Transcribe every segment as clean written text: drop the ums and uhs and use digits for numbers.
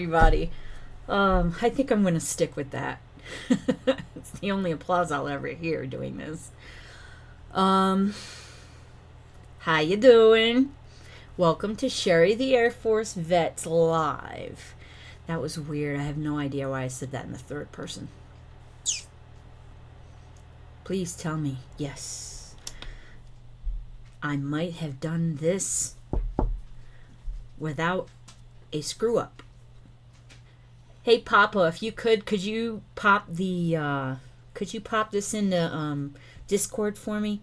everybody. I think I'm going to stick with that. It's the only applause I'll ever hear doing this. How you doing? Welcome to Sherry the Air Force Vets Live. That was weird. I have no idea why I said that in the third person. Please tell me, yes. I might have done this without a screw up. Hey Papa, if you could you pop the could you pop this into Discord for me?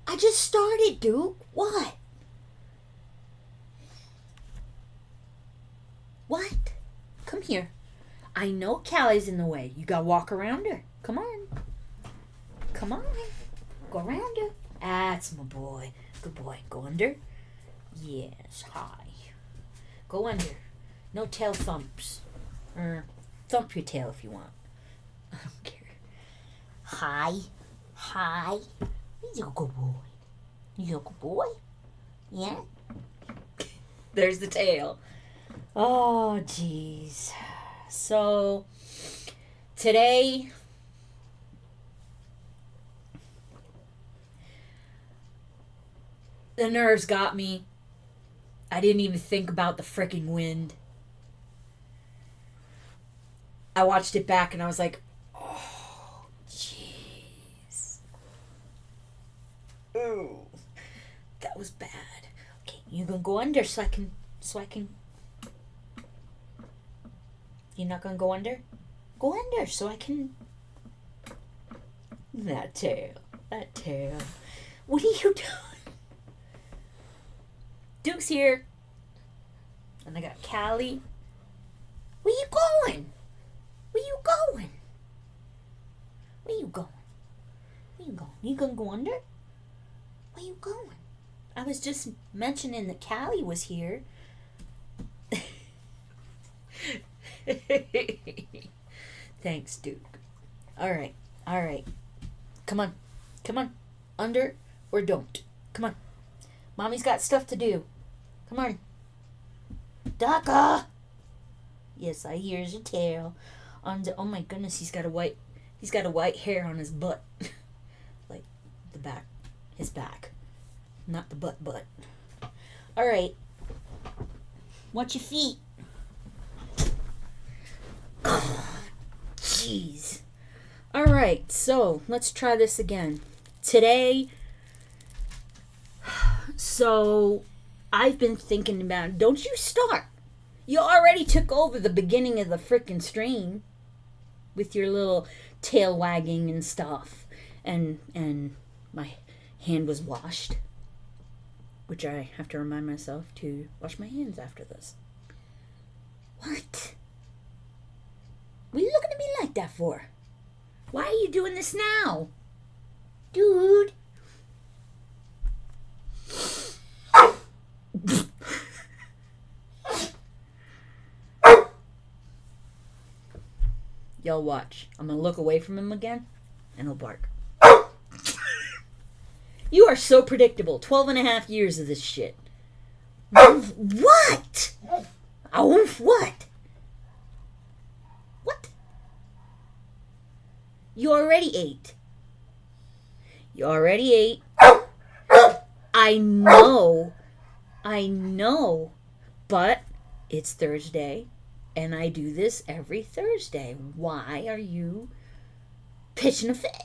I just started, Duke. What? What? Come here. I know Callie's in the way. You gotta walk around her. Come on. Come on. Go around her. That's my boy. Good boy. Go under. Yes. Hi. Go under. No tail thumps. Or thump your tail if you want. I don't care. Hi. Hi. You're a good boy. You're a good boy. Yeah? There's the tail. Oh, jeez. So, today, the nerves got me. I didn't even think about the frickin' wind. I watched it back and I was like, oh, jeez. Ooh, that was bad. Okay, you gonna go under so I can. You're not gonna go under? Go under so I can. That tail. What are you doing? Duke's here. And I got Callie. Where you going? You gonna go under? Where you going? I was just mentioning that Callie was here. Thanks, Duke. All right. Come on. Under or don't. Come on. Mommy's got stuff to do. Come on. Daka. Yes, I hear your tail. Under. Oh my goodness, he's got a white hair on his butt. Like the back. His back. Not the butt. All right. Watch your feet. Jeez. All right, so let's try this again. Today, so I've been thinking about, don't you start. You already took over the beginning of the frickin' stream with your little tail wagging and stuff. And my hand was washed, which I have to remind myself to wash my hands after this. What? What are you looking at me like that for? Why are you doing this now? Dude. Y'all watch. I'm going to look away from him again, and he'll bark. You are so predictable. 12 and a half years of this shit. What? Oh, what? You already ate. I know. But it's Thursday, and I do this every Thursday. Why are you pitching a fit?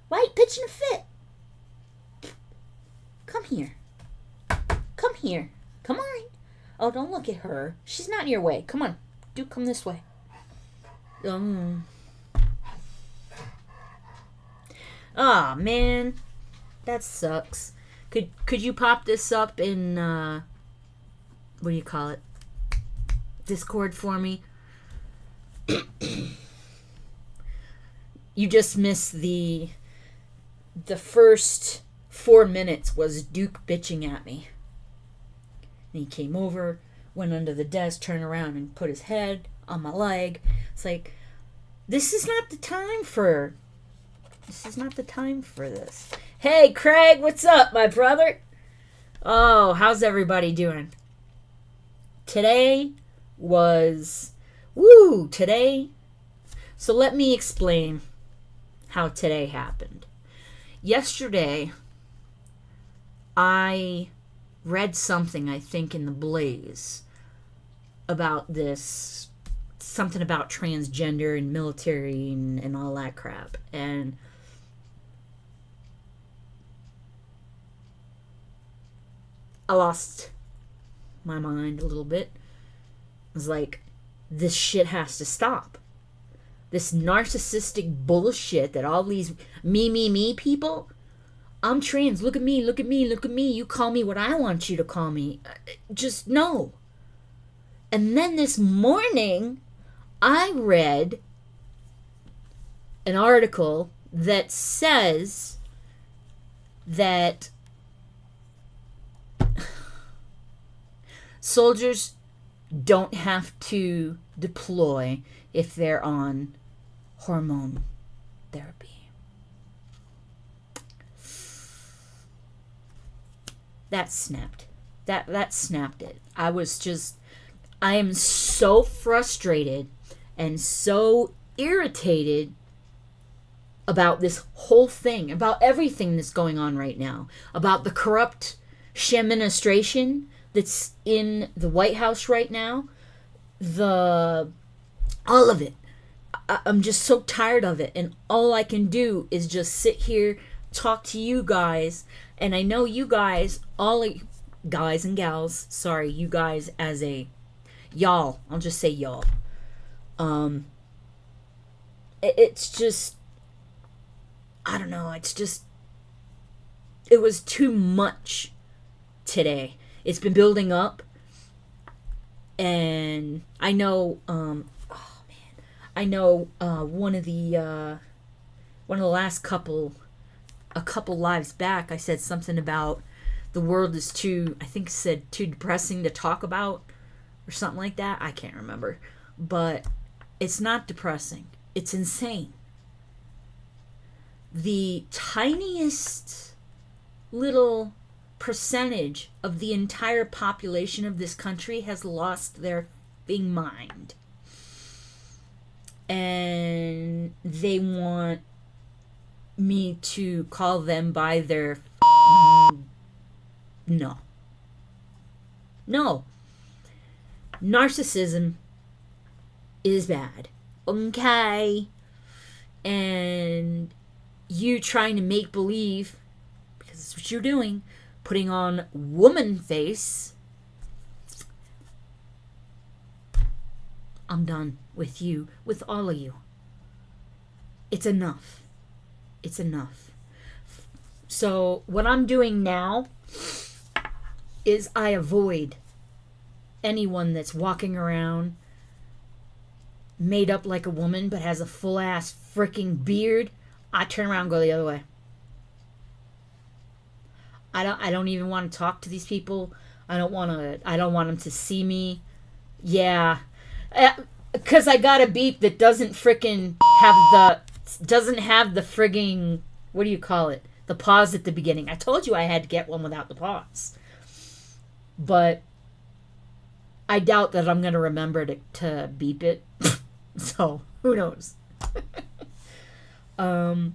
Why are you pitching a fit? Come here. Come on. Oh, don't look at her. She's not in your way. Come on. Dude, come this way. Aw, man. That sucks. Could you pop this up in, what do you call it? Discord for me? You just missed the first 4 minutes was Duke bitching at me. And he came over, went under the desk, turned around and put his head on my leg. It's like, this is not the time for this. Hey, Craig, what's up, my brother? Oh, how's everybody doing? Today was, woo, today. So let me explain how today happened. Yesterday, I read something, I think, in the Blaze about this, something about transgender and military and all that crap. And I lost my mind a little bit. I was like, this shit has to stop. This narcissistic bullshit that all these me people, I'm trans, look at me, look at me, look at me, you call me what I want you to call me. Just no. And then this morning, I read an article that says that soldiers don't have to deploy if they're on hormone therapy. That snapped. That snapped it. I am so frustrated and so irritated about this whole thing, about everything that's going on right now, about the corrupt shaministration that's in the White House right now, all of it. I'm just so tired of it, and all I can do is just sit here, talk to you guys, and I know you guys, all guys and gals, sorry, you guys as a y'all, I'll just say y'all. It's just, I don't know, it was too much today. It's been building up, and I know, one of the last couple lives back, I said something about the world is too depressing to talk about, or something like that. I can't remember, but it's not depressing. It's insane. The tiniest little percentage of the entire population of this country has lost their f***ing mind. And they want me to call them by their no. Narcissism is bad. Okay. And you trying to make believe, because that's what you're doing, putting on woman face. I'm done with you, with all of you. It's enough. It's enough. So what I'm doing now is I avoid anyone that's walking around made up like a woman but has a full ass freaking beard. I turn around and go the other way. I don't even want to talk to these people. I don't want them to see me. Yeah. Because I got a beep that doesn't freaking have the frigging, what do you call it? The pause at the beginning. I told you I had to get one without the pause. But I doubt that I'm going to remember to beep it. So, who knows? I've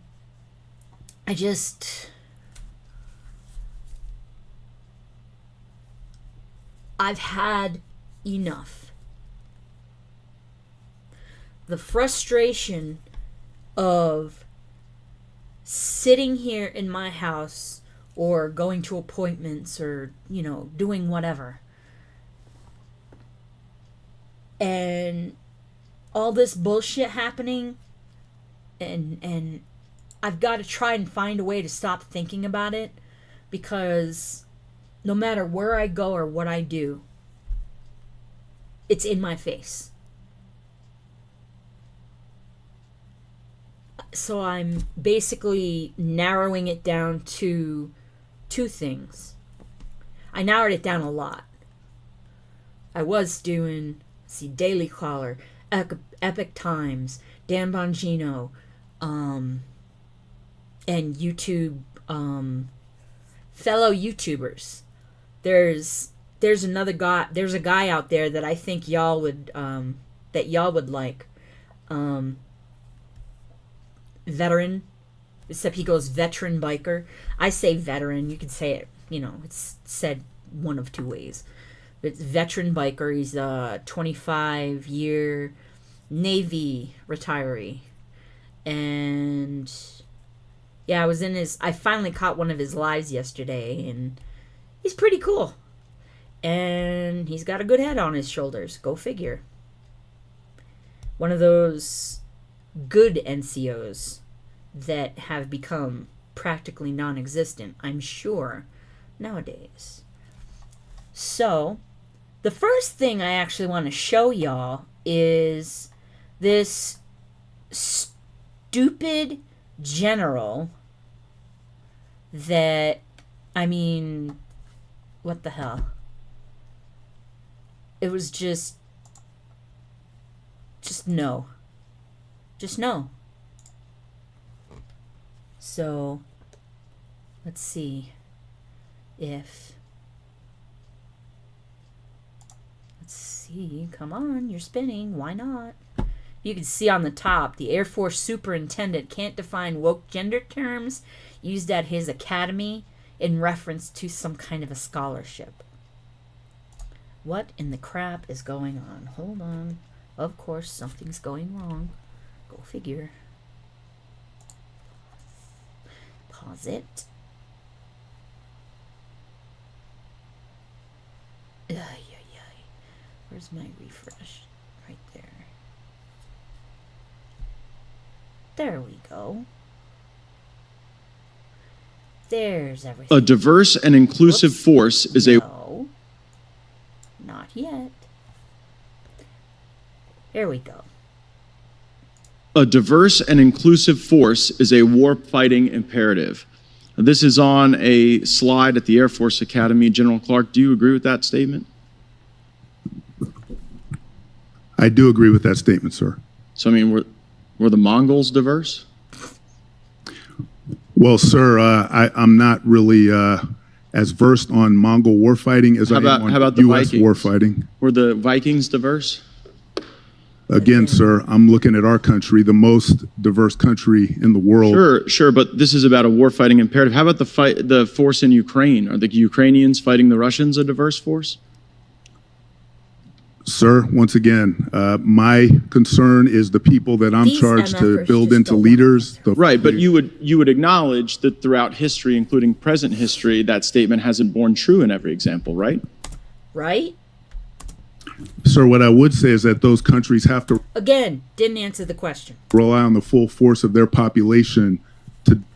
had enough. The frustration of sitting here in my house or going to appointments or, doing whatever. And all this bullshit happening, and I've got to try and find a way to stop thinking about it, because no matter where I go or what I do, it's in my face. So I'm basically narrowing it down to 2 things. I narrowed it down a lot. I was doing, Daily Caller, Epic Times, Dan Bongino, and YouTube, fellow YouTubers. There's there's another guy. There's a guy out there that I think y'all would like. Veteran, except he goes veteran biker. I say veteran. You can say it. It's said one of two ways. It's veteran biker. He's a 25-year Navy retiree, and yeah, I finally caught one of his lives yesterday, and he's pretty cool. And he's got a good head on his shoulders. Go figure. One of those good NCOs that have become practically non-existent, I'm sure, nowadays. So, the first thing I actually want to show y'all is this stupid general that, what the hell? It was just no. Just no. So, let's see if... Let's see. Come on, you're spinning. Why not? You can see on the top, the Air Force Superintendent can't define woke gender terms used at his academy in reference to some kind of a scholarship. What in the crap is going on? Hold on. Of course, something's going wrong. Go figure. Pause it. Where's my refresh? Right there. There we go. There's everything. A diverse and inclusive force is No, not yet. There we go. A diverse and inclusive force is a war-fighting imperative. This is on a slide at the Air Force Academy. General Clark, do you agree with that statement? I do agree with that statement, sir. So, were the Mongols diverse? Well, sir, I'm not really as versed on Mongol warfighting as I am on U.S. warfighting. Were the Vikings diverse? Again, sir, I'm looking at our country, the most diverse country in the world. Sure, but this is about a warfighting imperative. How about the force in Ukraine? Are the Ukrainians fighting the Russians a diverse force? Sir, once again, my concern is the people that I'm charged to build into leaders. Right, but you would acknowledge that throughout history, including present history, that statement hasn't borne true in every example, right? Right? Sir, what I would say is that those countries have to... Again, didn't answer the question. ...rely on the full force of their population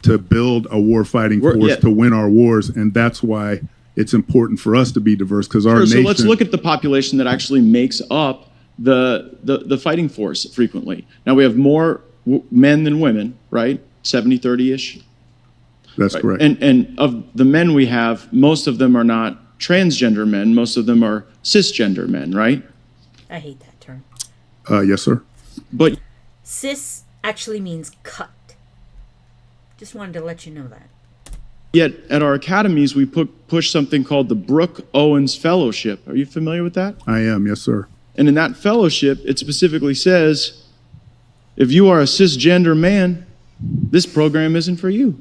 to build a war-fighting force to win our wars, and that's why it's important for us to be diverse, because our nation... So let's look at the population that actually makes up the fighting force frequently. Now, we have more men than women, right? 70-30-ish? That's correct. And of the men we have, most of them are not transgender men. Most of them are cisgender men, right? I hate that term. Yes, sir. But cis actually means cut. Just wanted to let you know that. Yet at our academies, we push something called the Brooke Owens Fellowship. Are you familiar with that? I am, yes, sir. And in that fellowship, it specifically says, if you are a cisgender man, this program isn't for you.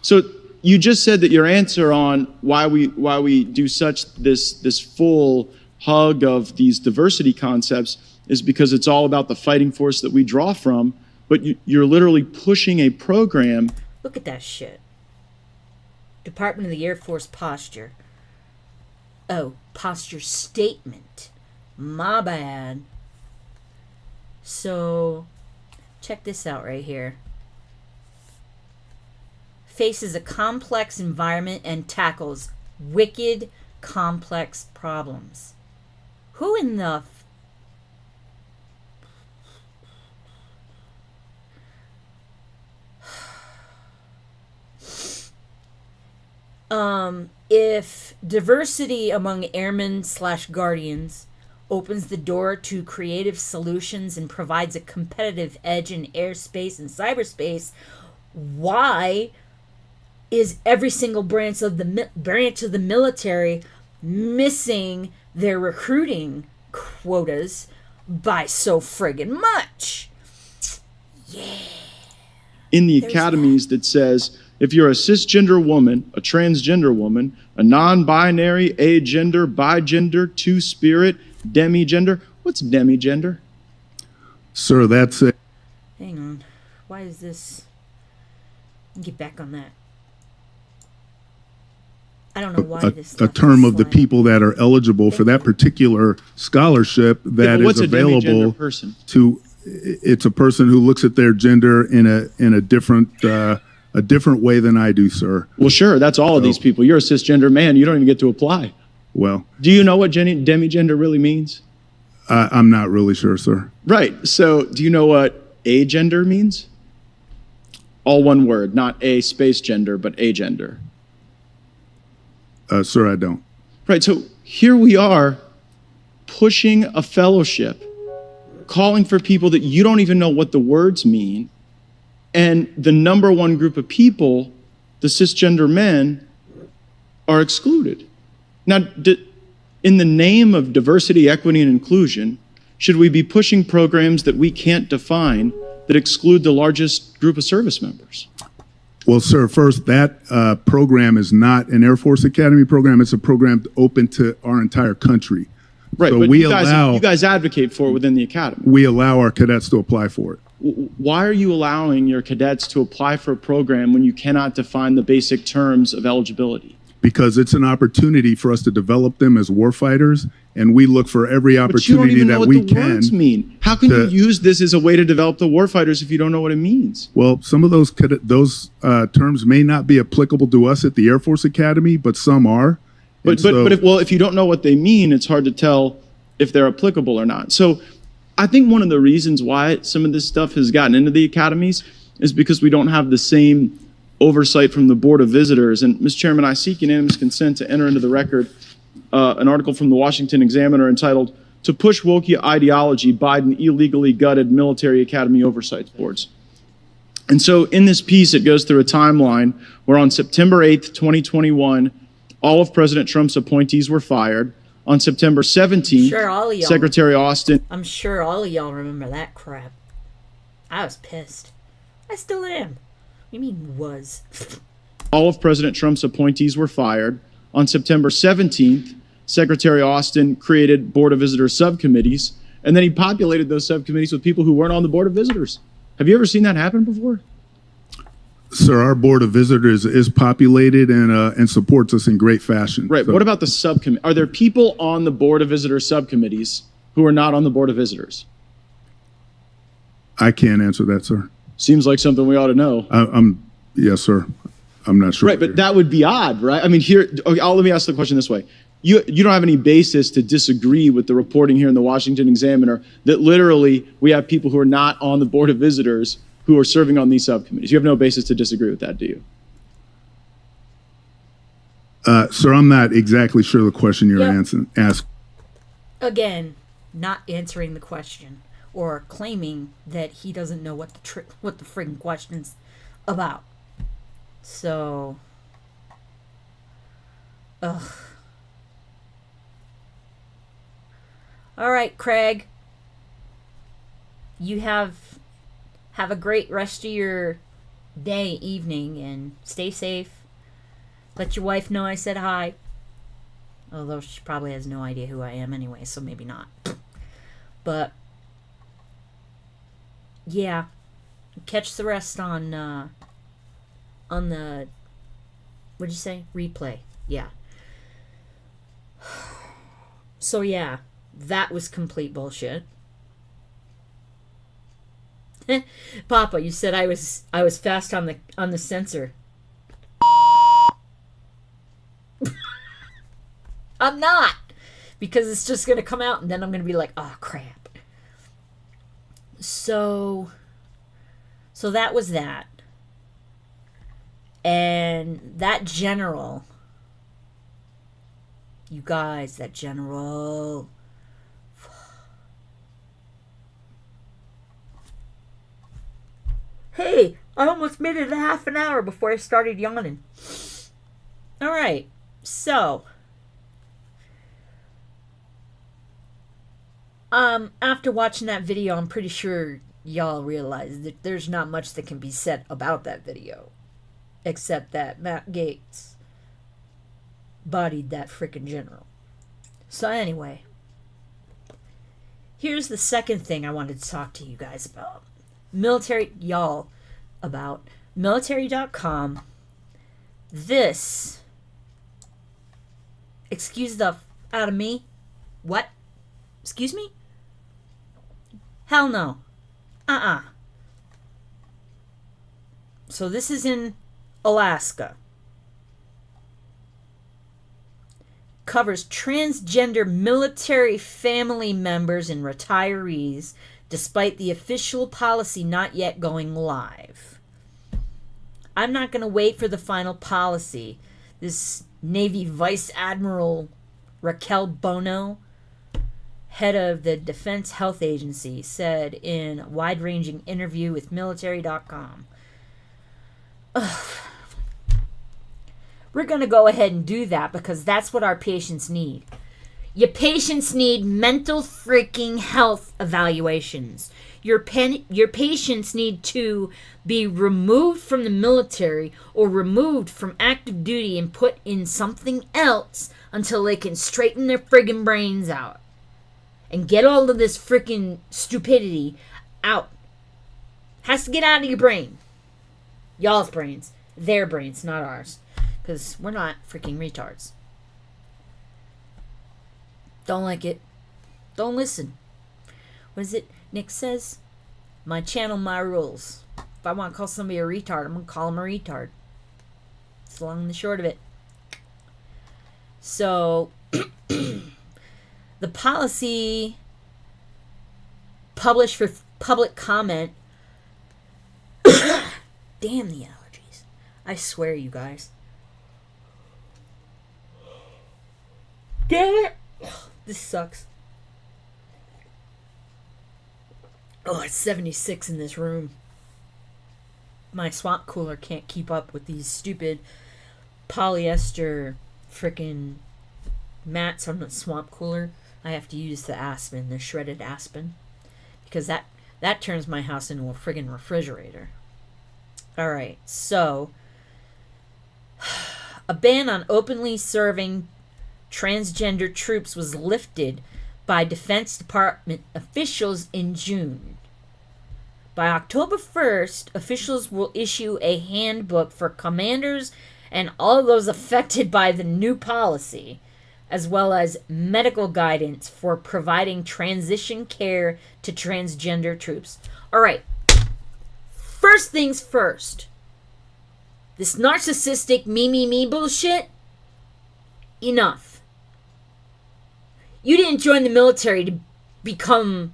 So you just said that your answer on why we do this full hug of these diversity concepts is because it's all about the fighting force that we draw from, but you're literally pushing a program. Look at that shit. Department of the Air Force posture. Oh, posture statement. My bad. So, check this out right here. Faces a complex environment and tackles wicked, complex problems. Who in the... If diversity among airmen/guardians opens the door to creative solutions and provides a competitive edge in airspace and cyberspace, why is every single branch of the military missing their recruiting quotas by so friggin' much. Yeah. In the academies that says, if you're a cisgender woman, a transgender woman, a non-binary, agender, bigender, two-spirit, demigender. What's demigender? Sir, that's it. Hang on. Why is this? Get back on that. I don't know why this. A term of the people that are eligible for that particular scholarship that is available to. It's a person who looks at their gender in a different way than I do, sir. Well, sure, that's all of these people. You're a cisgender man. You don't even get to apply. Well, do you know what demigender really means? I'm not really sure, sir. Right. So, do you know what agender means? All one word, not a space gender, but agender. Sir, I don't. Right. So here we are pushing a fellowship, calling for people that you don't even know what the words mean. And the number one group of people, the cisgender men, are excluded. Now, in the name of diversity, equity, and inclusion, should we be pushing programs that we can't define that exclude the largest group of service members? Well, sir, first, that program is not an Air Force Academy program. It's a program open to our entire country. Right, so but you guys advocate for it within the academy. We allow our cadets to apply for it. Why are you allowing your cadets to apply for a program when you cannot define the basic terms of eligibility? Because it's an opportunity for us to develop them as warfighters, and we look for every opportunity that we can. But you don't even know what the words mean. How can you use this as a way to develop the warfighters if you don't know what it means? Well, some of those terms may not be applicable to us at the Air Force Academy, but some are. But if you don't know what they mean, it's hard to tell if they're applicable or not. So I think one of the reasons why some of this stuff has gotten into the academies is because we don't have the same oversight from the Board of Visitors. And, Mr. Chairman, I seek unanimous consent to enter into the record an article from the Washington Examiner entitled, "To Push Woke Ideology, Biden Illegally Gutted Military Academy Oversight Boards." And so in this piece, it goes through a timeline where on September 8th, 2021, all of President Trump's appointees were fired. On September 17th, Secretary Austin... I'm sure all of y'all remember that crap. I was pissed. I still am. What do you mean was? All of President Trump's appointees were fired. On September 17th, Secretary Austin created Board of Visitors subcommittees, and then he populated those subcommittees with people who weren't on the Board of Visitors. Have you ever seen that happen before? Sir, our Board of Visitors is populated and supports us in great fashion. Right. So, what about the subcommittee? Are there people on the Board of Visitors subcommittees who are not on the Board of Visitors? I can't answer that, sir. Seems like something we ought to know. Yes, sir. I'm not sure. Right, but that would be odd, right? I mean, let me ask the question this way. You don't have any basis to disagree with the reporting here in the Washington Examiner that literally we have people who are not on the Board of Visitors who are serving on these subcommittees. You have no basis to disagree with that, do you? Sir, I'm not exactly sure the question you're asking. Again, not answering the question or claiming that he doesn't know what the friggin' question's about. So, ugh. All right, Craig. You have a great rest of your day, evening, and stay safe. Let your wife know I said hi. Although she probably has no idea who I am anyway, so maybe not. But, yeah. Catch the rest on the, what'd you say? Replay. Yeah. So, yeah. That was complete bullshit. Papa, you said I was fast on the sensor. I'm not, because it's just gonna come out and then I'm gonna be like, oh crap. So that was that. And that general, you guys, that general. Hey, I almost made it a half an hour before I started yawning. All right, so After watching that video, I'm pretty sure y'all realize that there's not much that can be said about that video. Except that Matt Gaetz bodied that frickin' general. So anyway, here's the second thing I wanted to talk to you guys about. About military.com. This, excuse the out of me. What? Excuse me? Hell no. So this is in Alaska. Covers transgender military family members and retirees, despite the official policy not yet going live. I'm not going to wait for the final policy. This Navy Vice Admiral Raquel Bono, head of the Defense Health Agency, said in a wide-ranging interview with military.com. We're going to go ahead and do that because that's what our patients need. Your patients need mental freaking health evaluations. Your patients need to be removed from the military or removed from active duty and put in something else until they can straighten their friggin' brains out and get all of this freaking stupidity out. Has to get out of your brain. Y'all's brains. Their brains, not ours. Because we're not freaking retards. Don't like it. Don't listen. What is it Nick says? My channel, my rules. If I want to call somebody a retard, I'm going to call them a retard. It's the long and the short of it. So, the policy published for public comment. Damn the allergies. I swear, you guys. Damn it. This sucks. Oh, it's 76 in this room. My swamp cooler can't keep up with these stupid polyester frickin' mats on the swamp cooler. I have to use the aspen, the shredded aspen. Because that turns my house into a friggin' refrigerator. Alright, so a ban on openly serving transgender troops was lifted by Defense Department officials in June. By October 1st, officials will issue a handbook for commanders and all those affected by the new policy, as well as medical guidance for providing transition care to transgender troops. All right. First things first. This narcissistic me bullshit, enough. You didn't join the military to become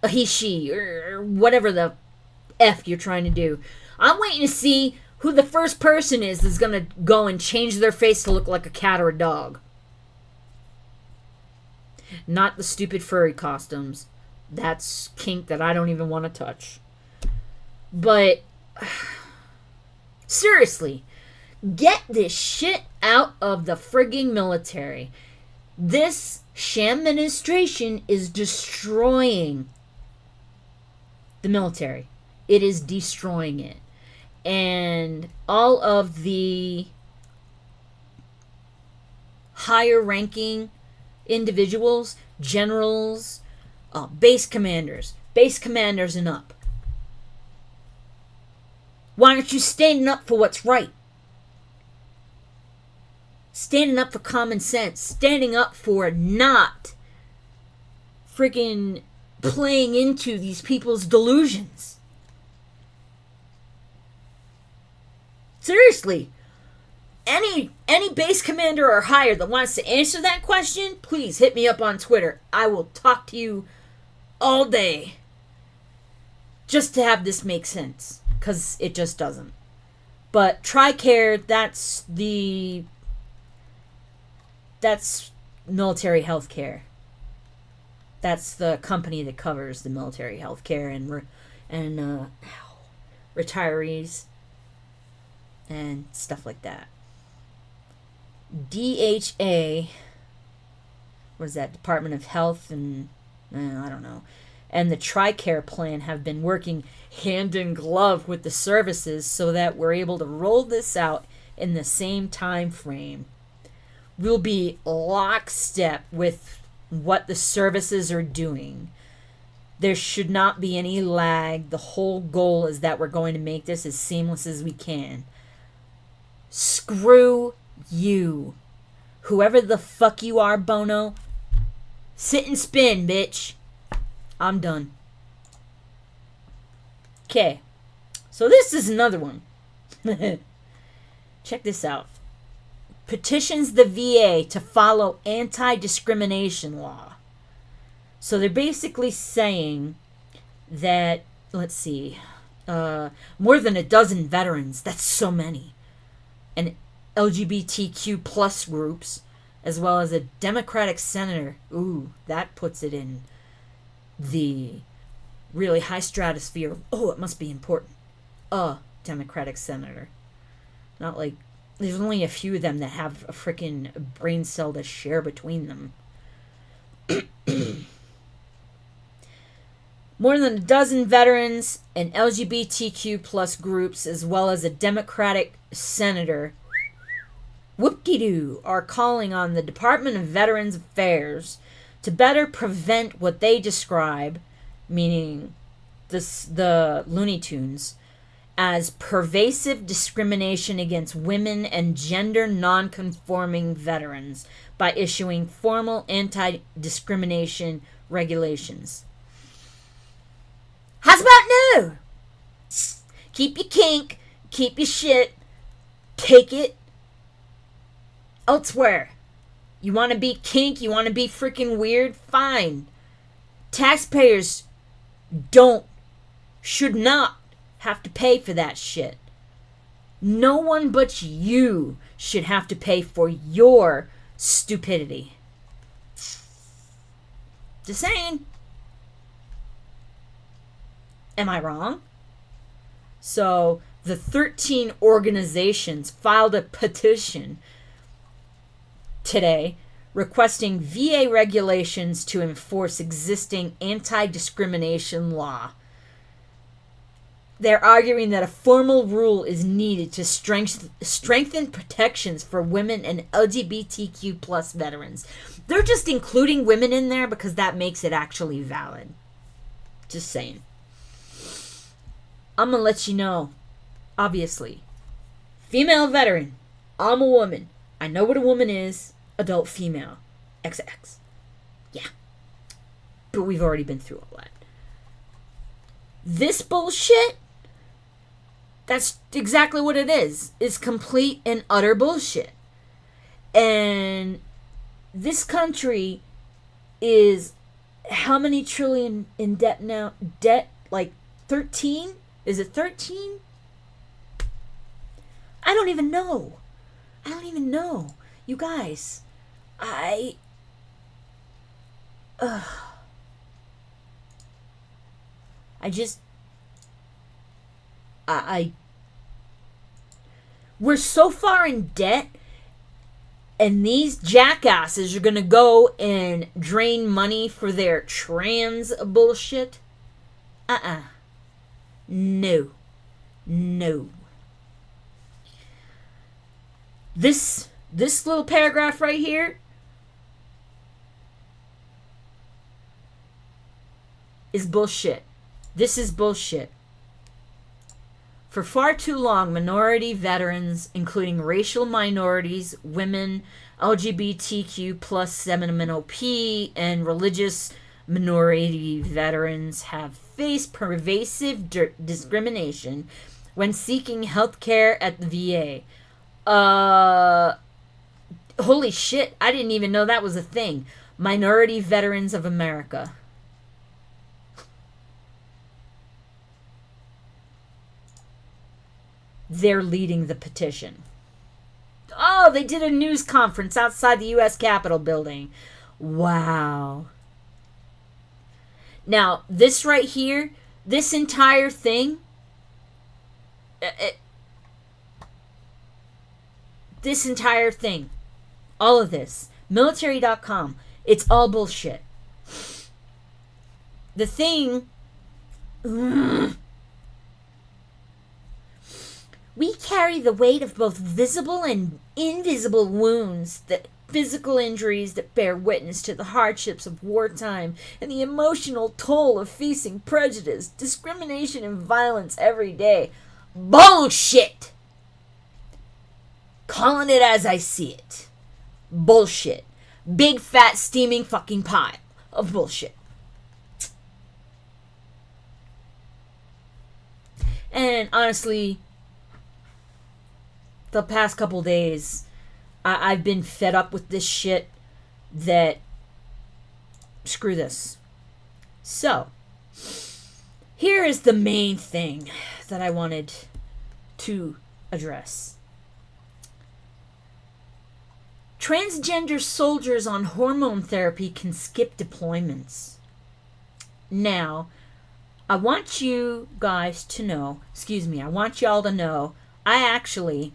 a he, she, or whatever the F you're trying to do. I'm waiting to see who the first person is that's going to go and change their face to look like a cat or a dog. Not the stupid furry costumes. That's kink that I don't even want to touch. But, seriously, get this shit out of the frigging military. This shaministration is destroying the military. It is destroying it. And all of the higher ranking individuals, generals, base commanders and up. Why aren't you standing up for what's right? Standing up for common sense. Standing up for not freaking playing into these people's delusions. Seriously. Any base commander or higher that wants to answer that question, please hit me up on Twitter. I will talk to you all day. Just to have this make sense. Because it just doesn't. But TRICARE, that's military health care. That's the company that covers the military health care and retirees and stuff like that. DHA was that Department of Health and I don't know, and the TRICARE plan have been working hand in glove with the services so that we're able to roll this out in the same time frame. We'll be lockstep with what the services are doing. There should not be any lag. The whole goal is that we're going to make this as seamless as we can. Screw you. Whoever the fuck you are, Bono, sit and spin, bitch. I'm done. Okay. So this is another one. Check this out. Petitions the VA to follow anti-discrimination law. So they're basically saying that, let's see, more than a dozen veterans, that's so many, and LGBTQ plus groups, as well as a Democratic senator, ooh, that puts it in the really high stratosphere of, oh, it must be important, a Democratic senator. Not like, there's only a few of them that have a freaking brain cell to share between them. More than a dozen veterans and LGBTQ plus groups, as well as a Democratic senator, whoop-de-doo, are calling on the Department of Veterans Affairs to better prevent what they describe, meaning the Looney Tunes, as pervasive discrimination against women and gender non-conforming veterans by issuing formal anti-discrimination regulations. How's about no? Keep your kink, keep your shit, take it elsewhere. You want to be kink, you want to be freaking weird? Fine. Taxpayers should not have to pay for that shit. No one but you should have to pay for your stupidity. Just saying. Am I wrong? So, the 13 organizations filed a petition today requesting VA regulations to enforce existing anti-discrimination law. They're arguing that a formal rule is needed to strengthen protections for women and LGBTQ plus veterans. They're just including women in there because that makes it actually valid. Just saying. I'm going to let you know, obviously. Female veteran. I'm a woman. I know what a woman is. Adult female. XX. Yeah. But we've already been through all that. This bullshit, that's exactly what it is. It's complete and utter bullshit. And this country is how many trillion in debt now? Debt, like 13? Is it 13? I don't even know. You guys, we're so far in debt, and these jackasses are gonna go and drain money for their trans bullshit. No. This little paragraph right here is bullshit. This is bullshit. For far too long, minority veterans, including racial minorities, women, LGBTQ plus MNOP, and religious minority veterans have faced pervasive discrimination when seeking health care at the VA. Holy shit, I didn't even know that was a thing. Minority Veterans of America. They're leading the petition. Oh, they did a news conference outside the U.S. Capitol building. Wow. Now, this right here, this entire thing, all of this, military.com, It's all bullshit. The thing... We carry the weight of both visible and invisible wounds, the physical injuries that bear witness to the hardships of wartime, and the emotional toll of facing prejudice, discrimination, and violence every day. Bullshit! Calling it as I see it. Bullshit. Big, fat, steaming fucking pile of bullshit. And honestly, the past couple days, I've been fed up with this shit that... Screw this. So, here is the main thing that I wanted to address. Transgender soldiers on hormone therapy can skip deployments. Now, I want you guys to know, I want y'all to know, I actually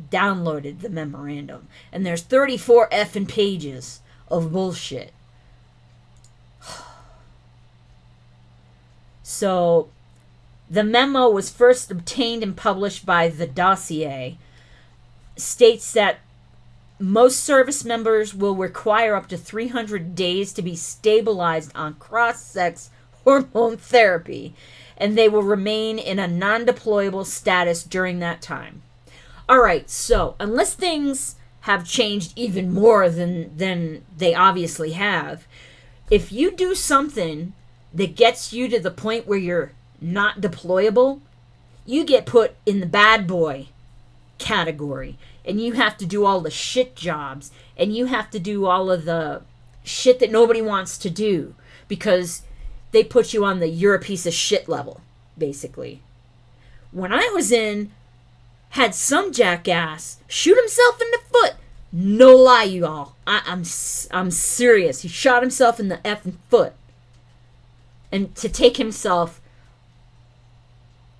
downloaded the memorandum. And there's 34 effing pages of bullshit. So, the memo was first obtained and published by The Dossier. States that most service members will require up to 300 days to be stabilized on cross-sex hormone therapy, and they will remain in a non-deployable status during that time. Alright, so, unless things have changed even more than they obviously have, if you do something that gets you to the point where you're not deployable, you get put in the bad boy category. And you have to do all the shit jobs. And you have to do all of the shit that nobody wants to do. Because they put you on the you're a piece of shit level, basically. When I was in, had some jackass shoot himself in the foot. No lie, you all. I'm serious. He shot himself in the effing foot. And to take himself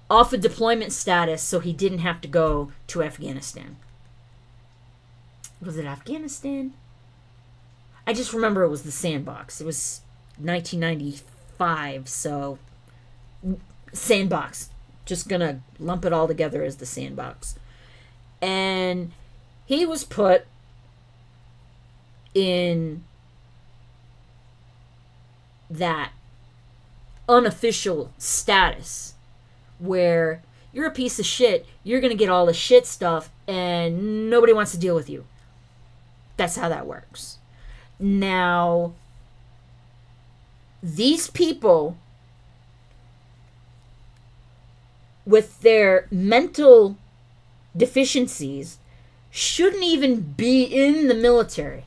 off of deployment status so he didn't have to go to Afghanistan. Was it Afghanistan? I just remember it was the Sandbox. It was 1995, so Sandbox. Just gonna lump it all together as the Sandbox. And he was put in that unofficial status where you're a piece of shit, you're gonna get all the shit stuff, and nobody wants to deal with you. That's how that works. Now, these people with their mental deficiencies shouldn't even be in the military.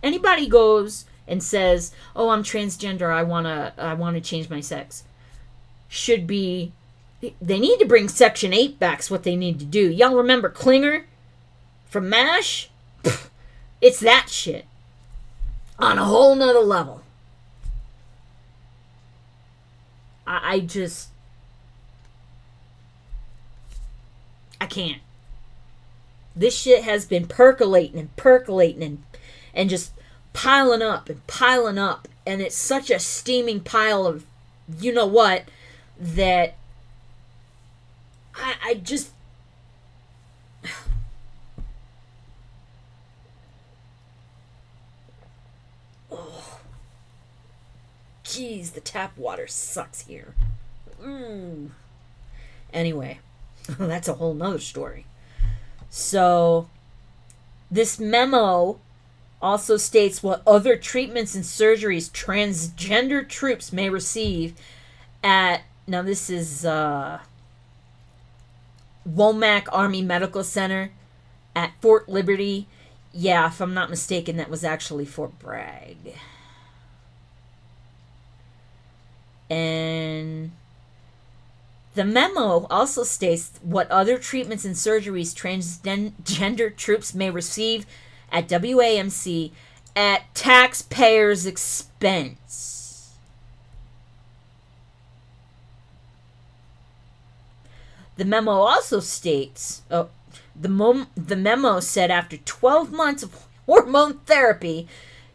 Anybody goes and says, "Oh, I'm transgender, I wanna change my sex," should be, they need to bring Section 8 back's what they need to do. Y'all remember Klinger from MASH? It's that shit. On a whole nother level. I can't. This shit has been percolating and just piling up. And it's such a steaming pile of you know what that I just... Jeez, the tap water sucks here. Anyway, that's a whole nother story. So, this memo also states what other treatments and surgeries transgender troops may receive at, now this is Womack Army Medical Center at Fort Liberty. Yeah, if I'm not mistaken, that was actually Fort Bragg. And the memo also states what other treatments and surgeries transgender troops may receive at WAMC at taxpayers' expense. The memo also states, the memo said after 12 months of hormone therapy,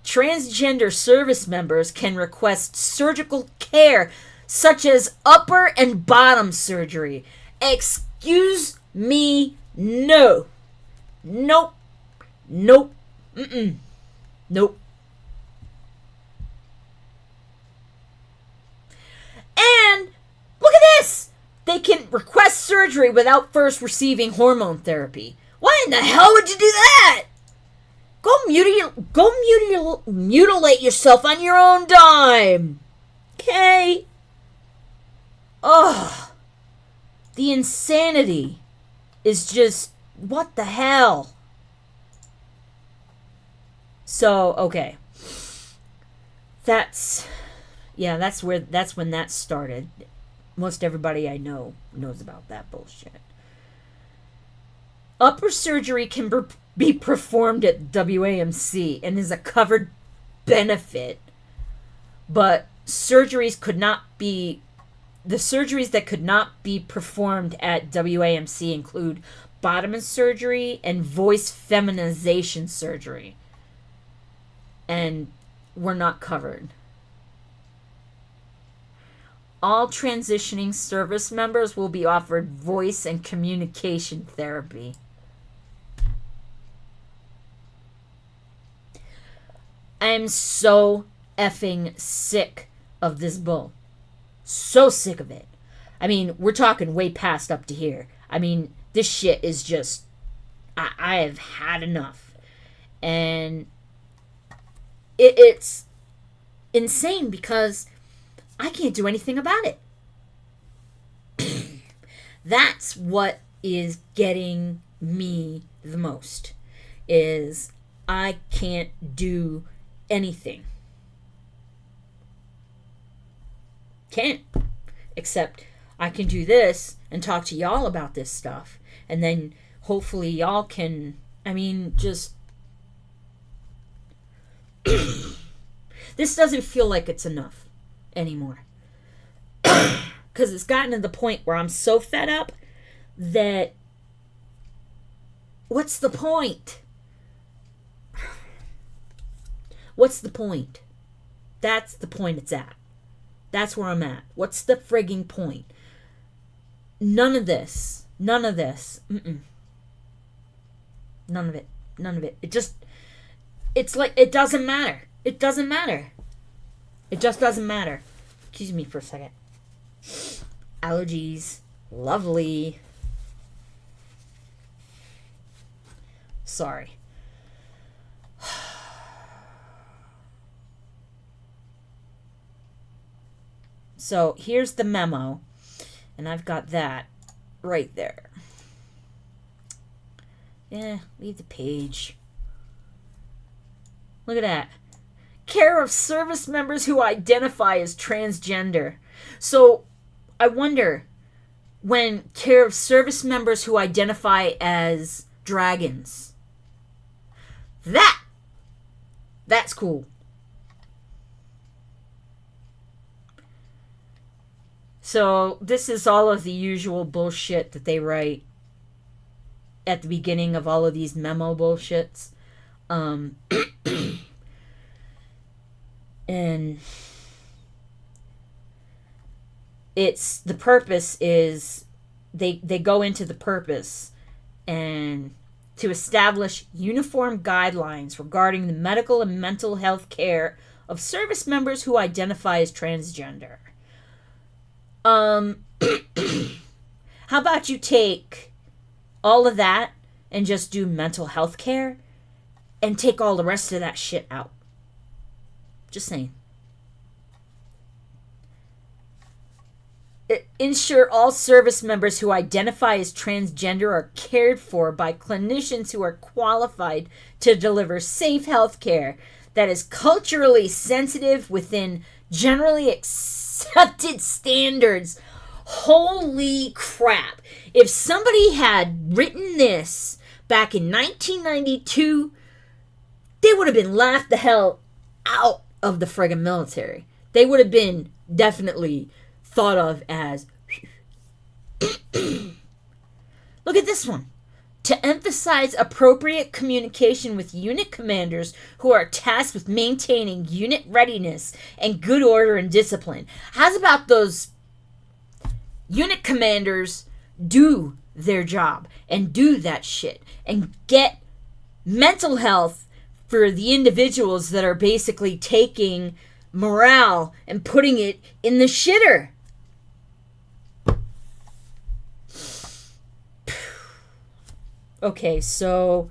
transgender service members can request surgical care such as upper and bottom surgery. Excuse me, no. Nope. Nope. Nope. And look at this! They can request surgery without first receiving hormone therapy. Why in the hell would you do that? Go mutilate yourself on your own dime. Okay? Ugh. The insanity is just, what the hell? So, okay. That's when that started. Most everybody I know knows about that bullshit. Upper surgery can be performed at WAMC and is a covered benefit, but the surgeries that could not be performed at WAMC include bottom surgery and voice feminization surgery, and were not covered. All transitioning service members will be offered voice and communication therapy. I'm so effing sick of this bull. So sick of it. I mean, we're talking way past up to here. I mean, this shit is just... I have had enough. And it's insane because I can't do anything about it. That's what is getting me the most. Is I can't do anything. Can't. Except I can do this and talk to y'all about this stuff. And then hopefully y'all can, just... This doesn't feel like it's enough anymore. Because it's gotten to the point where I'm so fed up that... What's the point? What's the point? That's the point it's at. That's where I'm at. What's the frigging point? None of this. None of this. None of it. None of it. It's like, it doesn't matter. It doesn't matter. It just doesn't matter. Excuse me for a second. Allergies. Lovely. Sorry. So here's the memo, and I've got that right there. Yeah, leave the page. Look at that. Care of service members who identify as transgender. So I wonder, when care of service members who identify as dragons. That's cool. So this is all of the usual bullshit that they write at the beginning of all of these memo bullshits. And it's, the purpose is, they go into the purpose and to establish uniform guidelines regarding the medical and mental health care of service members who identify as transgender. How about you take all of that and just do mental health care and take all the rest of that shit out? Just saying. Ensure all service members who identify as transgender are cared for by clinicians who are qualified to deliver safe health care that is culturally sensitive within generally accepted standards. Holy crap. If somebody had written this back in 1992, they would have been laughed the hell out of the friggin' military. They would have been definitely thought of as... Look at this one. to emphasize appropriate communication with unit commanders who are tasked with maintaining unit readiness and good order and discipline. How's about those unit commanders do their job and do that shit and get mental health for the individuals that are basically taking morale and putting it in the shitter? Okay, so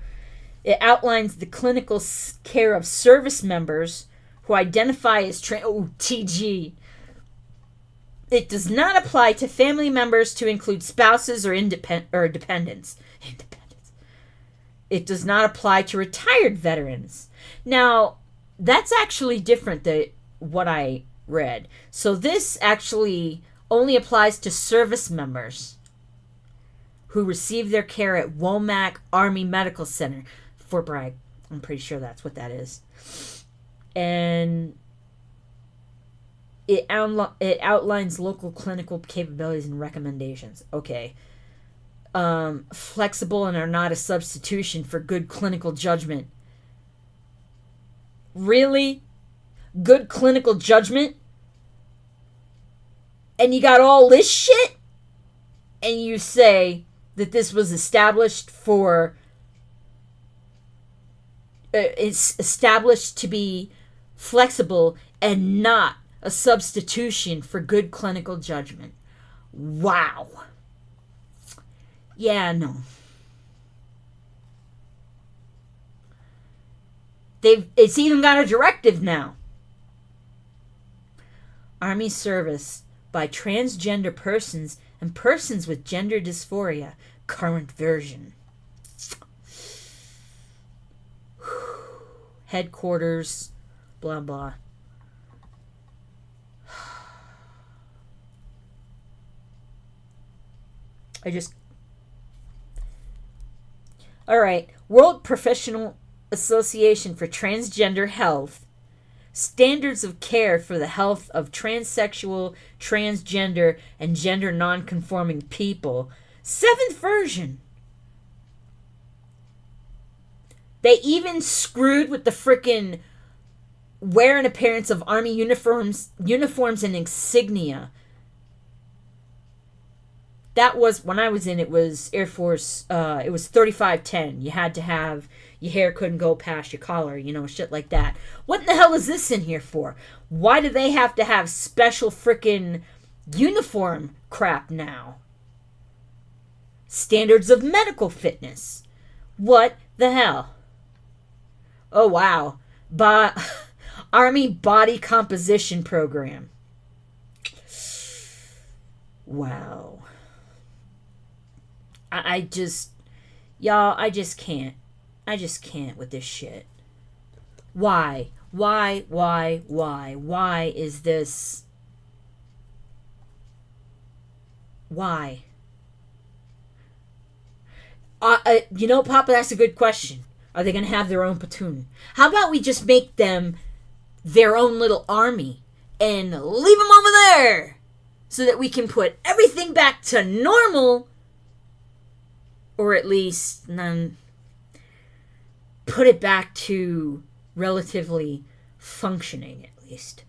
it outlines the clinical care of service members who identify as TG. It does not apply to family members to include spouses or dependents. It does not apply to retired veterans. Now, that's actually different than what I read. So this actually only applies to service members who receive their care at Womack Army Medical Center, Fort Bragg. I'm pretty sure that's what that is. And it outlines local clinical capabilities and recommendations. Okay. Flexible and are not a substitution for good clinical judgment. Really? Good clinical judgment? And you got all this shit? And you say that this was established it's established to be flexible and not a substitution for good clinical judgment. Wow. Yeah, no. It's even got a directive now. Army service by transgender persons and persons with gender dysphoria, current version. Headquarters, blah, blah. All right. World Professional Association for Transgender Health. Standards of care for the health of transsexual, transgender, and gender nonconforming people. 7th version. They even screwed with the frickin' wear and appearance of Army uniforms and insignia. That was, when I was in, it was Air Force, it was 3510. You had to have, your hair couldn't go past your collar, shit like that. What in the hell is this in here for? Why do they have to have special frickin' uniform crap now? Standards of medical fitness. What the hell? Oh, wow. Army Body Composition Program. Wow. I just can't. I just can't with this shit. Why? Why is this? Why? Papa, that's a good question. Are they going to have their own platoon? How about we just make them their own little army and leave them over there so that we can put everything back to normal, or at least put it back to relatively functioning, at least.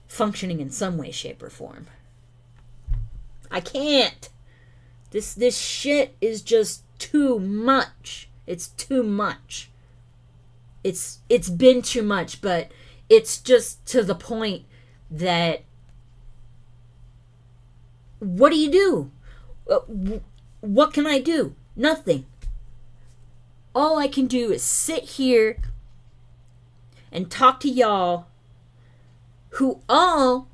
Functioning in some way, shape, or form. I can't. This shit is just too much. It's too much. It's been too much, but it's just to the point that what do you do? What can I do? Nothing. All I can do is sit here and talk to y'all who all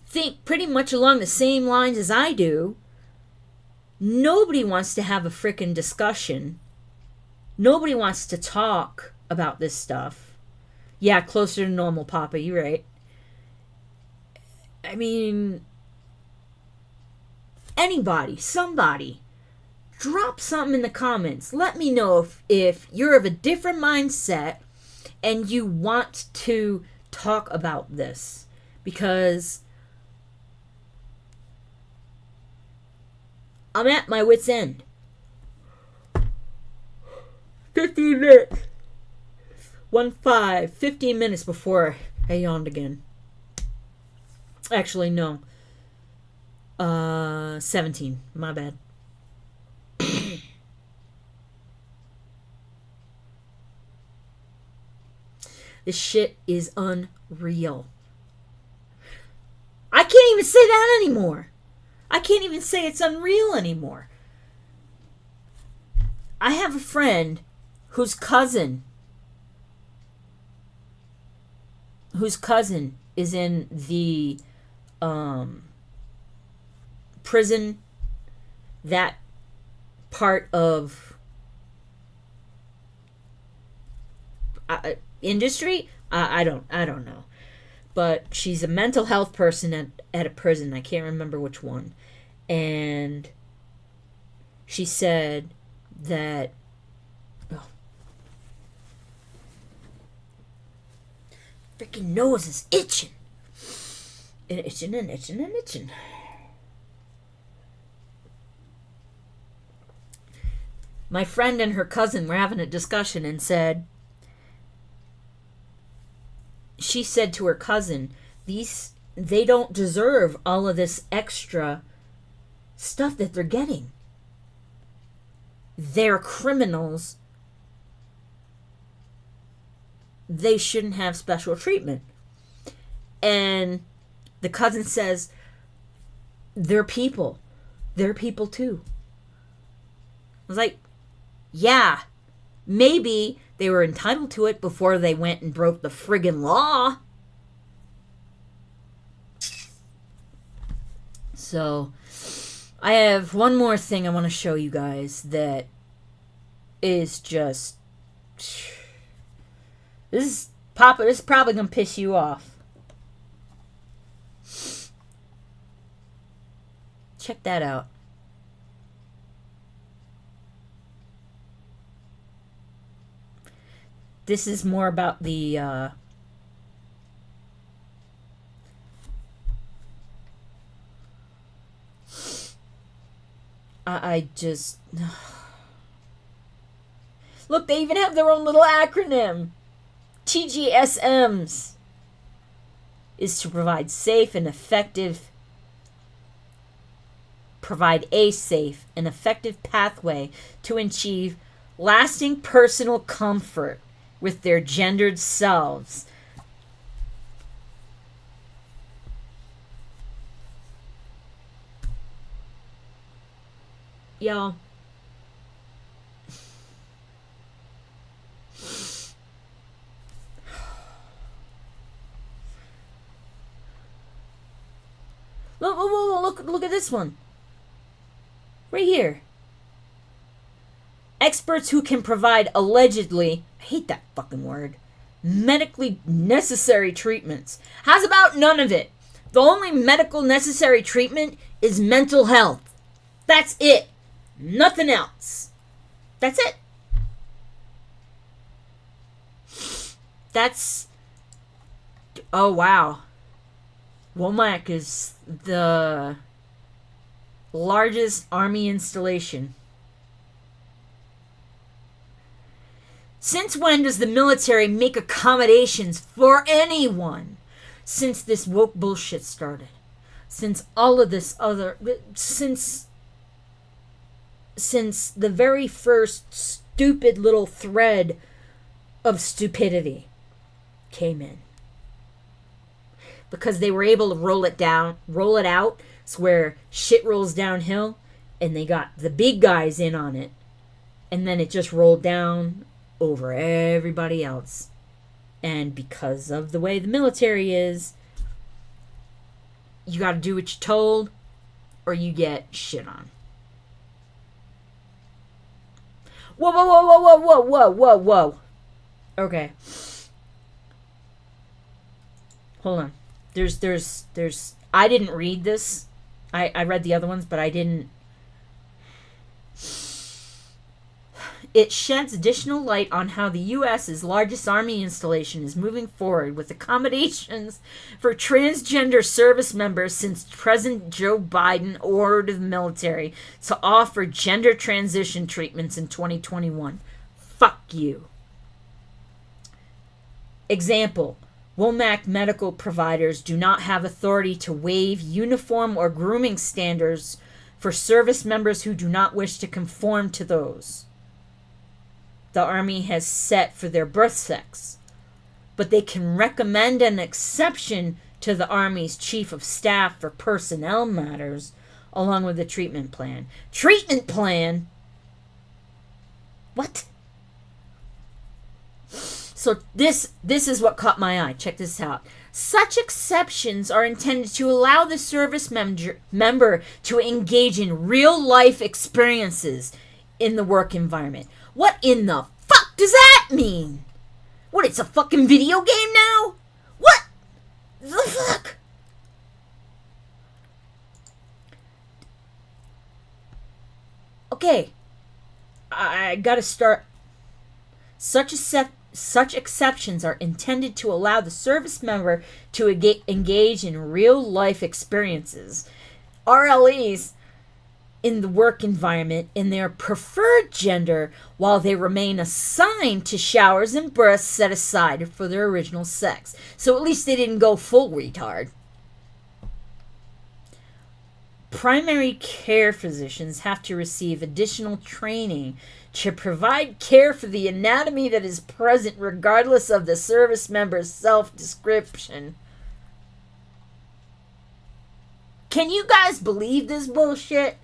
think pretty much along the same lines as I do. Nobody wants to have a frickin' discussion. Nobody wants to talk about this stuff. Yeah, closer to normal, Papa, you're right. I mean, anybody, somebody, drop something in the comments. Let me know if you're of a different mindset and you want to talk about this. Because I'm at my wit's end. 15 minutes. 15 minutes before I yawned again. Actually, no. 17. My bad. This shit is unreal. I can't even say that anymore. I can't even say it's unreal anymore. I have a friend whose cousin is in the prison, that part of industry. I don't know, but she's a mental health person at a prison. I can't remember which one, and she said that freaking nose is itching. And itching and itching and itching. My friend and her cousin were having a discussion and she said to her cousin, they don't deserve all of this extra stuff that they're getting. They're criminals. They shouldn't have special treatment. And the cousin says, they're people. They're people too. I was like, yeah, maybe they were entitled to it before they went and broke the friggin' law. So, I have one more thing I want to show you guys that is just... This is probably going to piss you off. Check that out. This is more about the I just look, they even have their own little acronym. TGSMs is to provide a safe and effective pathway to achieve lasting personal comfort with their gendered selves. Y'all, look at this one. Right here. Experts who can provide allegedly, I hate that fucking word, medically necessary treatments. How's about none of it? The only medical necessary treatment is mental health. That's it. Nothing else. That's it. That's... Oh, wow. Womack is the largest army installation. Since when does the military make accommodations for anyone? Since this woke bullshit started. Since all of this other... Since the very first stupid little thread of stupidity came in. Because they were able to roll it out, so where shit rolls downhill, and they got the big guys in on it. And then it just rolled down over everybody else. And because of the way the military is, you gotta do what you're told, or you get shit on. Whoa. Okay. Hold on. There's I didn't read this. I read the other ones, but I didn't. It sheds additional light on how the U.S.'s largest army installation is moving forward with accommodations for transgender service members since President Joe Biden ordered the military to offer gender transition treatments in 2021. fuck you. Example, Womack medical providers do not have authority to waive uniform or grooming standards for service members who do not wish to conform to those the Army has set for their birth sex. But they can recommend an exception to the Army's Chief of Staff for personnel matters, along with a treatment plan. Treatment plan? What? So this is what caught my eye. Check this out. Such exceptions are intended to allow the service member to engage in real-life experiences in the work environment. What in the fuck does that mean? What, it's a fucking video game now? What the fuck? Okay. I gotta start. Such exceptions are intended to allow the service member to engage in real-life experiences, RLEs, in the work environment in their preferred gender while they remain assigned to showers and births set aside for their original sex. So at least they didn't go full retard. Primary care physicians have to receive additional training to provide care for the anatomy that is present regardless of the service member's self-description. Can you guys believe this bullshit?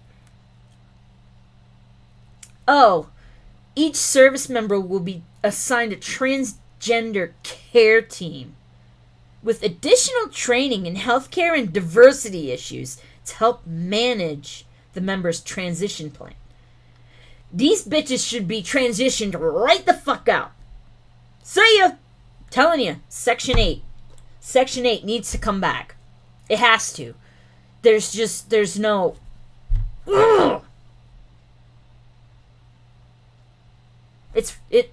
Oh, each service member will be assigned a transgender care team with additional training in healthcare and diversity issues to help manage the member's transition plan. These bitches should be transitioned right the fuck out. See ya! Telling you, Section 8. Section 8 needs to come back. It has to. There's no... Ugh!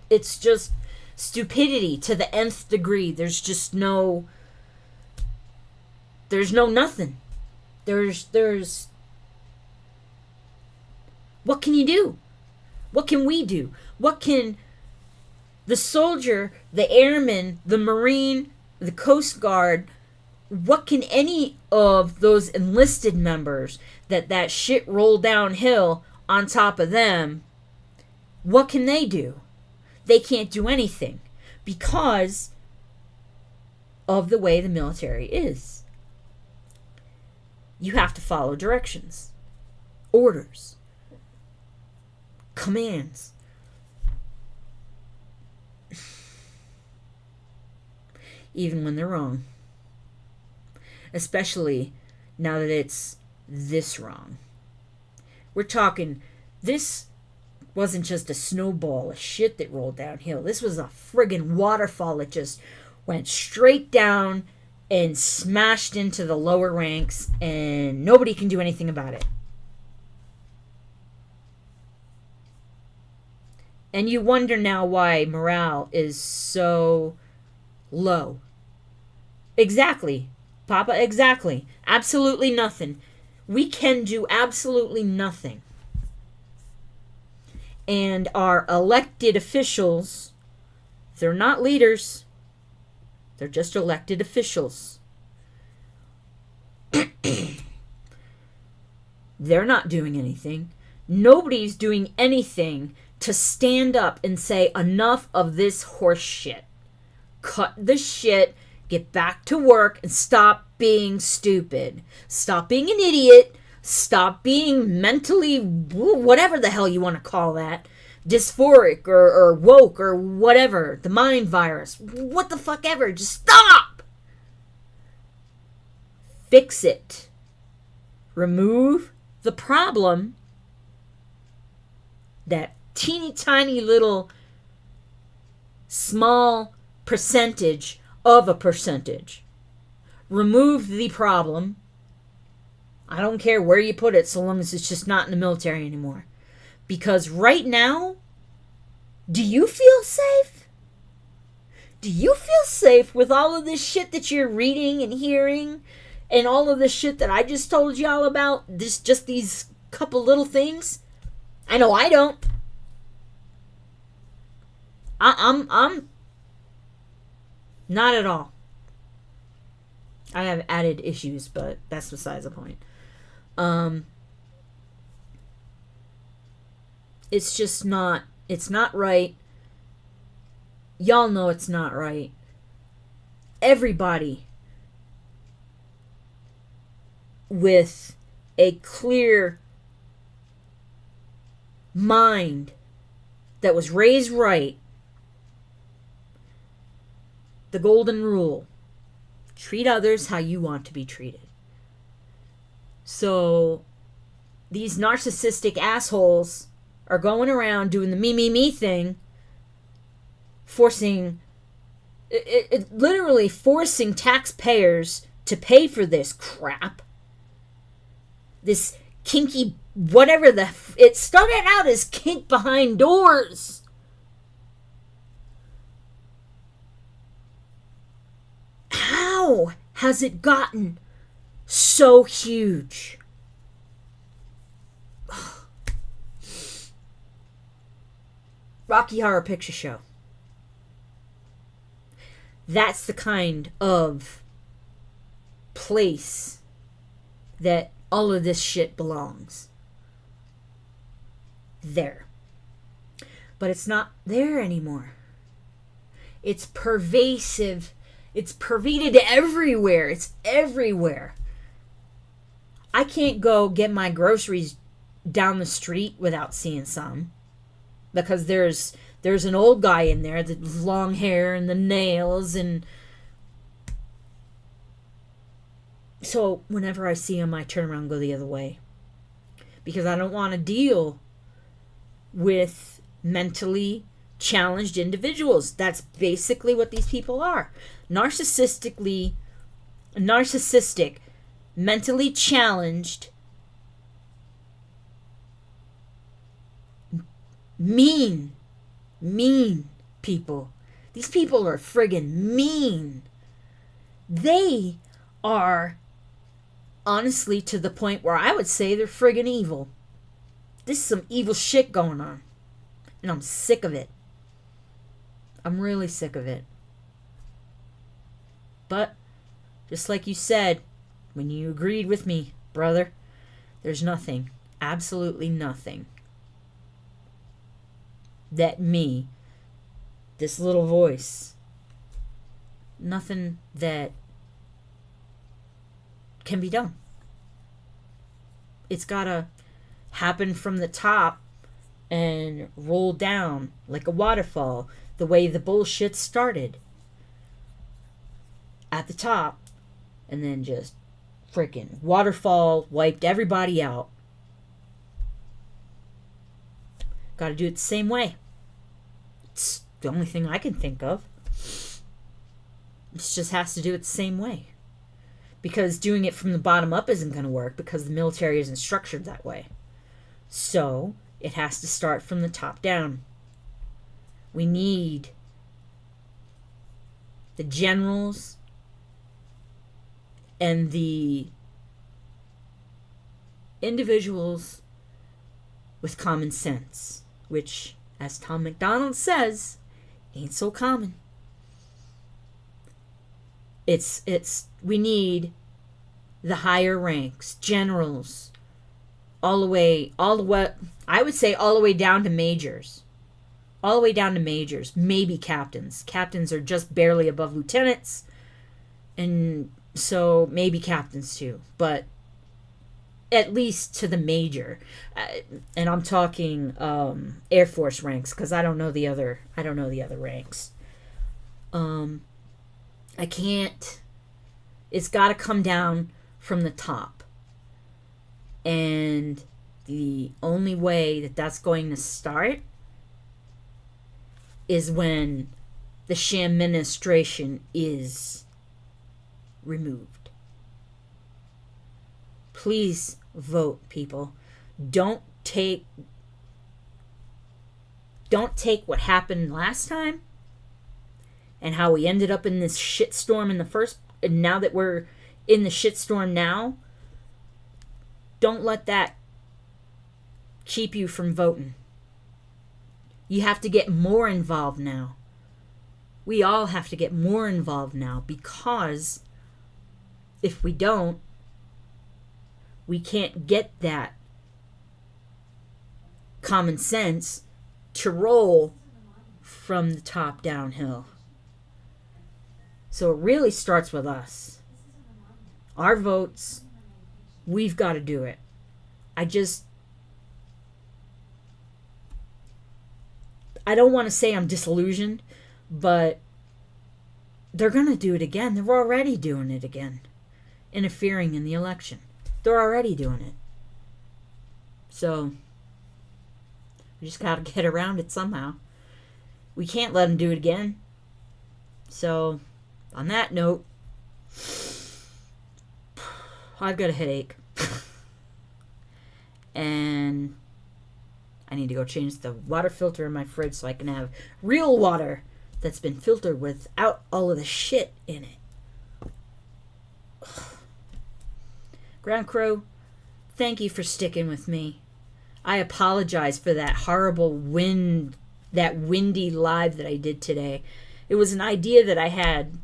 It's just stupidity to the nth degree. There's no nothing. There's what can you do? What can we do? What can the soldier, the airman, the Marine, the Coast Guard, what can any of those enlisted members that shit roll downhill on top of them, what can they do? They can't do anything because of the way the military is. You have to follow directions, orders, commands. Even when they're wrong. Especially now that it's this wrong. We're talking, this wasn't just a snowball of shit that rolled downhill. This was a friggin' waterfall that just went straight down and smashed into the lower ranks, and nobody can do anything about it. And you wonder now why morale is so low. Exactly, Papa, exactly. Absolutely nothing. We can do absolutely nothing. And our elected officials, they're not leaders. They're just elected officials. They're not doing anything. Nobody's doing anything to stand up and say, enough of this horse shit. Cut the shit, get back to work, and stop being stupid. Stop being an idiot. Stop being mentally, whatever the hell you want to call that, dysphoric or woke or whatever, the mind virus, what the fuck ever. Just stop. Fix it. Remove the problem, that teeny tiny little small percentage of a percentage. Remove the problem. I don't care where you put it so long as it's just not in the military anymore. Because right now, do you feel safe? Do you feel safe with all of this shit that you're reading and hearing and all of this shit that I just told y'all about? Just these couple little things? I know I don't. I'm not at all. I have added issues, but that's besides the point. It's just not, it's not right. Y'all know it's not right. Everybody with a clear mind that was raised right, the golden rule, treat others how you want to be treated. So these narcissistic assholes are going around doing the me thing, forcing, literally forcing taxpayers to pay for this crap. This kinky, whatever it started out as kink behind doors. How has it gotten so huge? Rocky Horror Picture Show. That's the kind of place that all of this shit belongs. There. But it's not there anymore. It's pervasive. It's pervaded everywhere. It's everywhere. I can't go get my groceries down the street without seeing some. Because there's an old guy in there, the long hair and the nails, and so whenever I see him, I turn around and go the other way. Because I don't want to deal with mentally challenged individuals. That's basically what these people are. Narcissistic, mentally challenged, mean people. These people are friggin' mean. They are honestly to the point where I would say they're friggin' evil. This is some evil shit going on. And I'm sick of it. I'm really sick of it. But, just like you said, when you agreed with me, brother, there's nothing, absolutely nothing, that me, this little voice, nothing that can be done. It's gotta happen from the top and roll down like a waterfall, the way the bullshit started. At the top, and then just freaking waterfall wiped everybody out. Gotta do it the same way. It's the only thing I can think of. It just has to do it the same way. Because doing it from the bottom up isn't going to work because the military isn't structured that way. So, it has to start from the top down. We need the generals and the individuals with common sense, which, as Tom McDonald says, ain't so common. We need the higher ranks, generals, all the way, I would say all the way down to majors. All the way down to majors, maybe captains. Captains are just barely above lieutenants, and so maybe captains too, but at least to the major. And I'm talking Air Force ranks, because I don't know the other ranks. I can't. It's got to come down from the top. And the only way that that's going to start is when the shaministration is removed. Please vote, people. Don't take what happened last time and how we ended up in this shitstorm and now that we're in the shitstorm now, don't let that keep you from voting. You have to get more involved now. We all have to get more involved now, because if we don't, we can't get that common sense to roll from the top downhill. So it really starts with us. Our votes, we've got to do it. I don't want to say I'm disillusioned, but they're going to do it again. They're already doing it again. Interfering in the election. They're already doing it. So, we just got to get around it somehow. We can't let them do it again. So, on that note, I've got a headache. And I need to go change the water filter in my fridge so I can have real water that's been filtered without all of the shit in it. Ground Crew, thank you for sticking with me. I apologize for that horrible windy live that I did today. It was an idea that I had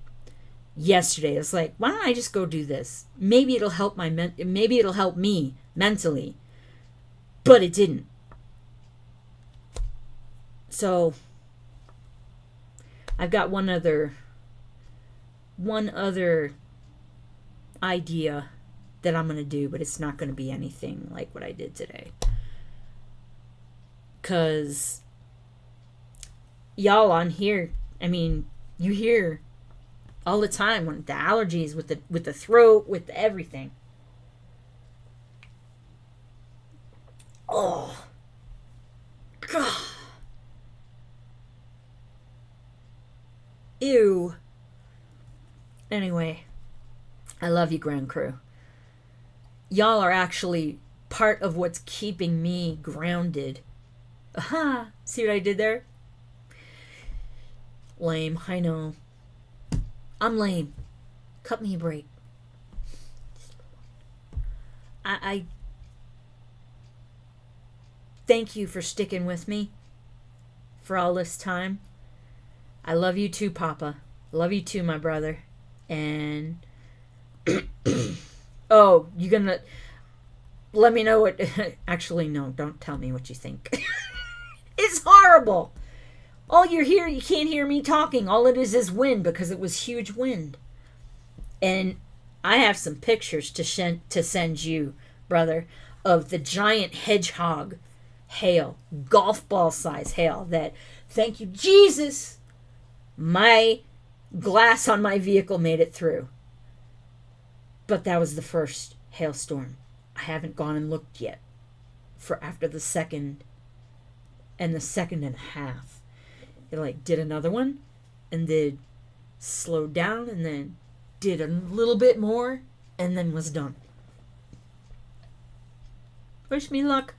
yesterday. It's like, why don't I just go do this? Maybe it'll help maybe it'll help me mentally. But it didn't. So I've got one other idea that I'm going to do, but it's not going to be anything like what I did today. 'Cause y'all on here, I mean, you hear all the time when the allergies with the throat, with everything. Oh. God. Ew. Anyway, I love you, Ground Crew. Y'all are actually part of what's keeping me grounded. Aha! See what I did there? Lame, I know. I'm lame. Cut me a break. I thank you for sticking with me for all this time. I love you too, Papa. Love you too, my brother. And oh, you gonna let me know what actually no, don't tell me what you think. It's horrible. All you can't hear me talking. All it is wind, because it was huge wind. And I have some pictures to send you, brother, of the giant hedgehog hail, golf ball size hail that, thank you Jesus, my glass on my vehicle made it through. But that was the first hailstorm. I haven't gone and looked yet for after the second and a half. It did another one and then slowed down and then did a little bit more and then was done. Wish me luck.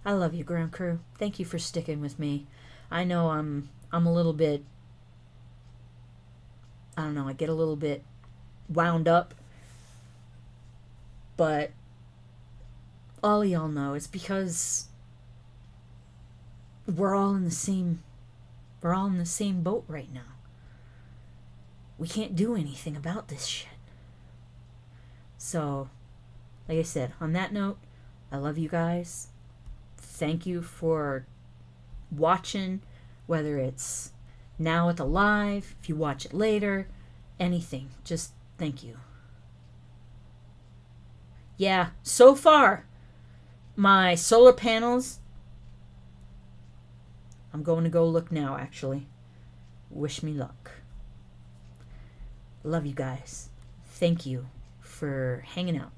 I love you, Ground Crew. Thank you for sticking with me. I know I'm a little bit, I don't know, I get a little bit wound up. But all y'all know it's because we're all in the same boat right now. We can't do anything about this shit. So, like I said, on that note, I love you guys. Thank you for watching, whether it's now at the live, if you watch it later, anything. Just thank you. Yeah, so far, my solar panels, I'm going to go look now, actually. Wish me luck. Love you guys. Thank you for hanging out.